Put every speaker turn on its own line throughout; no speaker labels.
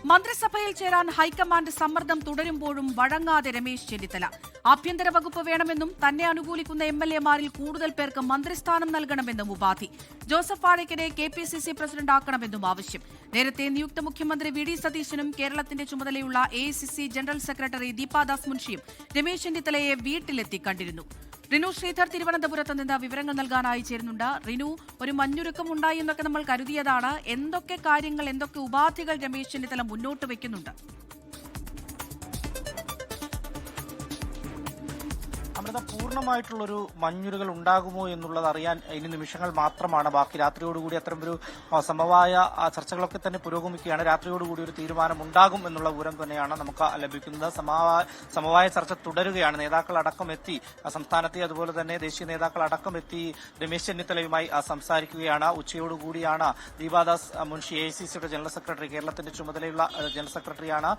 മന്ത്രിസഭയിൽ ചേരാൻ ഹൈക്കമാൻഡ് സമ്മർദ്ദം തുടരുമ്പോഴും വഴങ്ങാതെ രമേശ് ചെന്നിത്തല. ആഭ്യന്തര വകുപ്പ് വേണമെന്നും തന്നെ അനുകൂലിക്കുന്ന എംഎൽഎമാരിൽ കൂടുതൽ പേർക്ക് മന്ത്രിസ്ഥാനം നൽകണമെന്നും ഉപാധി. ജോസഫ് വാഴയ്ക്കനെ KPCC പ്രസിഡന്റ് ആക്കണമെന്നും ആവശ്യം. നേരത്തെ നിയുക്ത മുഖ്യമന്ത്രി വി ഡി സതീശനും കേരളത്തിന്റെ ചുമതലയുള്ള AICC general secretary Deepa Das മുൻഷിയും Ramesh ചെന്നിത്തലയെ വീട്ടിലെത്തി കണ്ടിരുന്നു. റിനു ശ്രീധർ തിരുവനന്തപുരത്ത് നിന്ന് വിവരങ്ങൾ നൽകാനായി ചേരുന്നുണ്ട്. റിനു, ഒരു മഞ്ഞുരുക്കം ഉണ്ടായി എന്നൊക്കെ നമ്മൾ കരുതിയതാണ്. എന്തൊക്കെ കാര്യങ്ങൾ, എന്തൊക്കെ ഉപാധികൾ രമേശ് ചെന്നിത്തല മുന്നോട്ട് വെക്കുന്നുണ്ട്?
അമൃത, പൂർണ്ണമായിട്ടുള്ളൊരു മഞ്ഞുരുകൾ ഉണ്ടാകുമോ എന്നുള്ളത് അറിയാൻ ഇനി നിമിഷങ്ങൾ മാത്രമാണ് ബാക്കി. രാത്രിയോടുകൂടി അത്തരമൊരു സമവായ ചർച്ചകളൊക്കെ തന്നെ പുരോഗമിക്കുകയാണ്. രാത്രിയോടുകൂടി ഒരു തീരുമാനം ഉണ്ടാകും എന്നുള്ള വിവരം തന്നെയാണ് നമുക്ക് ലഭിക്കുന്നത്. സമവായ ചർച്ച തുടരുകയാണ്. നേതാക്കൾ അടക്കം എത്തി, സംസ്ഥാനത്തെ അതുപോലെ തന്നെ ദേശീയ നേതാക്കൾ അടക്കം എത്തി രമേശ് ചെന്നിത്തലയുമായി സംസാരിക്കുകയാണ്. ഉച്ചയോടുകൂടിയാണ് ദീപാദാസ് മുൻഷി AICCയുടെ ജനറൽ സെക്രട്ടറി, കേരളത്തിന്റെ ചുമതലയുള്ള ജനറൽ സെക്രട്ടറിയാണ്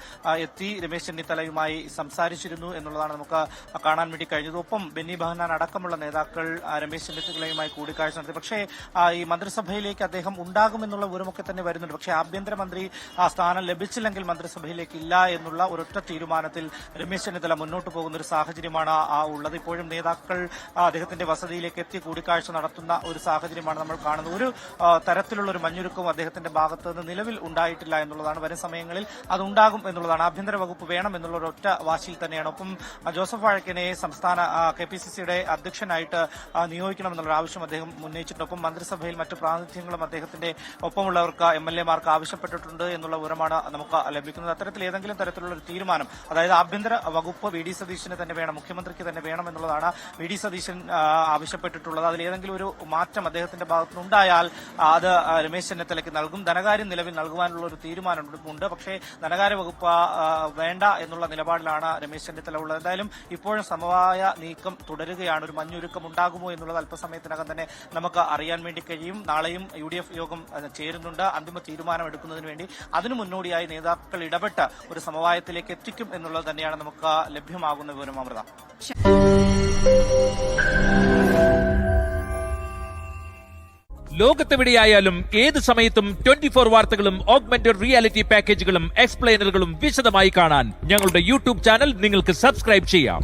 എത്തി രമേശ് ചെന്നിത്തലയുമായി സംസാരിച്ചിരുന്നു എന്നുള്ളതാണ് നമുക്ക് കാണാൻ വേണ്ടി കഴിഞ്ഞത്. ഒപ്പം ബെന്നി ബെഹനാൻ അടക്കമുള്ള നേതാക്കൾ രമേശ് ചെന്നിത്തലയുമായി കൂടിക്കാഴ്ച നടത്തി. പക്ഷേ ഈ മന്ത്രിസഭയിലേക്ക് അദ്ദേഹം ഉണ്ടാകുമെന്നുള്ള വിവരമൊക്കെ തന്നെ വരുന്നുണ്ട്. പക്ഷേ ആഭ്യന്തരമന്ത്രി സ്ഥാനം ലഭിച്ചില്ലെങ്കിൽ മന്ത്രിസഭയിലേക്ക് ഇല്ല എന്നുള്ള ഒരൊറ്റ തീരുമാനത്തിൽ രമേശ് ചെന്നിത്തല മുന്നോട്ട് പോകുന്ന ഒരു സാഹചര്യമാണ് ഉള്ളത്. ഇപ്പോഴും നേതാക്കൾ അദ്ദേഹത്തിന്റെ വസതിയിലേക്ക് എത്തി കൂടിക്കാഴ്ച നടത്തുന്ന ഒരു സാഹചര്യമാണ് നമ്മൾ കാണുന്നത്. ഒരു തരത്തിലുള്ള ഒരു മഞ്ഞുരുക്കവും അദ്ദേഹത്തിന്റെ ഭാഗത്ത് നിന്ന് നിലവിൽ ഉണ്ടായിട്ടില്ല എന്നുള്ളതാണ്. വരും സമയങ്ങളിൽ അതുണ്ടാകും എന്നുള്ളതാണ്. ആഭ്യന്തര വകുപ്പ് വേണം എന്നുള്ള ഒരൊറ്റ വാശിയിൽ തന്നെയാണ്. ഒപ്പം ജോസഫ് വാഴയ്ക്കനെ സംസ്ഥാന KPCCയുടെ അധ്യക്ഷനായിട്ട് നിയോഗിക്കണമെന്നുള്ള ആവശ്യം അദ്ദേഹം ഉന്നയിച്ചിട്ടുണ്ട്. ഒപ്പം മന്ത്രിസഭയിൽ മറ്റു പ്രാതിനിധ്യങ്ങളും അദ്ദേഹത്തിന്റെ ഒപ്പമുള്ളവർക്ക് MLA-മാർക്ക് ആവശ്യപ്പെട്ടിട്ടുണ്ട് എന്നുള്ള വിവരമാണ് നമുക്ക് ലഭിക്കുന്നത്. അത്തരത്തിൽ ഏതെങ്കിലും തരത്തിലുള്ള ഒരു തീരുമാനം, അതായത് ആഭ്യന്തര വകുപ്പ് വി ഡി സതീശന് തന്നെ വേണം, മുഖ്യമന്ത്രിക്ക് തന്നെ വേണം എന്നുള്ളതാണ് വി ഡി സതീശൻ ആവശ്യപ്പെട്ടിട്ടുള്ളത്. അതിലേതെങ്കിലും ഒരു മാറ്റം അദ്ദേഹത്തിന്റെ ഭാഗത്തുനിന്നുണ്ടായാൽ അത് രമേശ് ചെന്നിത്തലയ്ക്ക് നൽകും. ധനകാര്യം നിലവിൽ നൽകുവാനുള്ള ഒരു തീരുമാനമുണ്ട്. പക്ഷേ ധനകാര്യ വകുപ്പ് വേണ്ട എന്നുള്ള നിലപാടിലാണ് രമേശ് ചെന്നിത്തല ഉള്ളത്. എന്തായാലും ഇപ്പോഴും സമവായ നീക്കം തുടരുകയാണ്. ഒരു മഞ്ഞുരുക്കം ഉണ്ടാകുമോ എന്നുള്ളത് അല്പസമയത്തിനകം തന്നെ നമുക്ക് അറിയാൻ വേണ്ടി കഴിയും. നാളെയും UDF യോഗം ചേരുന്നുണ്ട് അന്തിമ തീരുമാനം എടുക്കുന്നതിന് വേണ്ടി. അതിനു മുന്നോടിയായി നേതാക്കൾ ഇടപെട്ട് ഒരു സമവായത്തിലേക്ക് എത്തിക്കും എന്നുള്ളത് തന്നെയാണ് നമുക്ക് ലഭ്യമാകുന്ന വിവരം. അമൃത,
ലോകത്തെവിടെയായാലും ഏത് സമയത്തും 24 വാർത്തകളും ഓഗ്മെന്റഡ് റിയാലിറ്റി പാക്കേജുകളും എക്സ്പ്ലെയിനറുകളും വിശദമായി കാണാൻ ഞങ്ങളുടെ YouTube ചാനൽ നിങ്ങൾക്ക് സബ്സ്ക്രൈബ് ചെയ്യാം.